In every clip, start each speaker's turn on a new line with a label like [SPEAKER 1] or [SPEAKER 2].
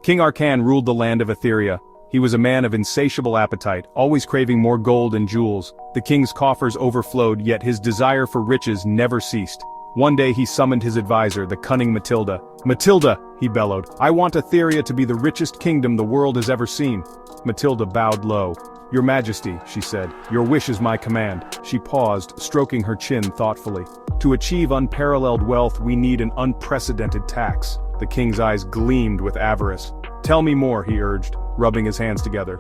[SPEAKER 1] King Arkan ruled the land of Etheria. He was a man of insatiable appetite, always craving more gold and jewels. The king's coffers overflowed, yet his desire for riches never ceased. One day he summoned his advisor, the cunning Matilda. "Matilda," he bellowed, "I want Etheria to be the richest kingdom the world has ever seen." Matilda bowed low. "Your Majesty," she said, "your wish is my command." She paused, stroking her chin thoughtfully. "To achieve unparalleled wealth we need an unprecedented tax." The king's eyes gleamed with avarice. "Tell me more," he urged, rubbing his hands together.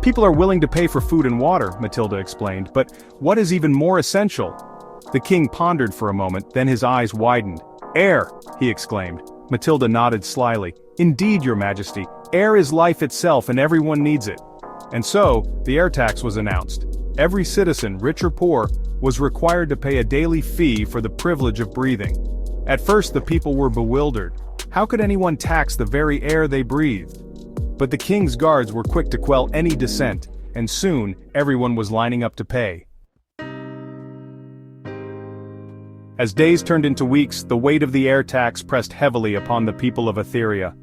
[SPEAKER 1] "People are willing to pay for food and water," Matilda explained, "but what is even more essential?" The king pondered for a moment, then his eyes widened. "Air!" he exclaimed. Matilda nodded slyly. "Indeed, your Majesty, air is life itself and everyone needs it." And so, the air tax was announced. Every citizen, rich or poor, was required to pay a daily fee for the privilege of breathing. At first the people were bewildered. How could anyone tax the very air they breathed? But the king's guards were quick to quell any dissent, and soon, everyone was lining up to pay. As days turned into weeks, the weight of the air tax pressed heavily upon the people of Etheria.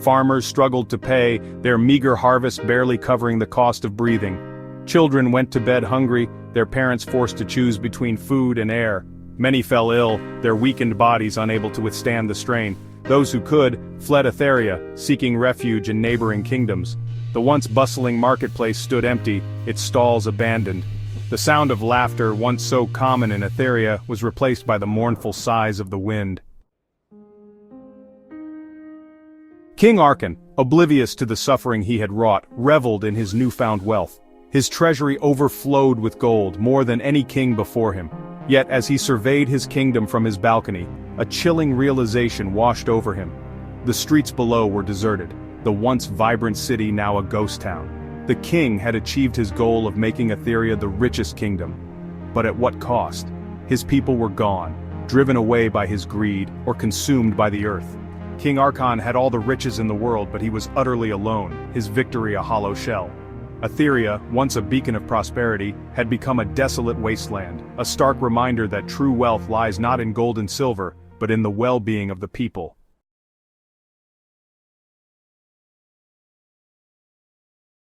[SPEAKER 1] Farmers struggled to pay, their meager harvest barely covering the cost of breathing. Children went to bed hungry, their parents forced to choose between food and air. Many fell ill, their weakened bodies unable to withstand the strain. Those who could, fled Etheria, seeking refuge in neighboring kingdoms. The once bustling marketplace stood empty, its stalls abandoned. The sound of laughter, once so common in Etheria, was replaced by the mournful sighs of the wind. King Arkan, oblivious to the suffering he had wrought, reveled in his newfound wealth. His treasury overflowed with gold, more than any king before him. Yet as he surveyed his kingdom from his balcony, a chilling realization washed over him. The streets below were deserted, the once vibrant city now a ghost town. The king had achieved his goal of making Etheria the richest kingdom. But at what cost? His people were gone, driven away by his greed, or consumed by the earth. King Arkan had all the riches in the world, but he was utterly alone, his victory a hollow shell. Etheria, once a beacon of prosperity, had become a desolate wasteland, a stark reminder that true wealth lies not in gold and silver, but in the well-being of the people.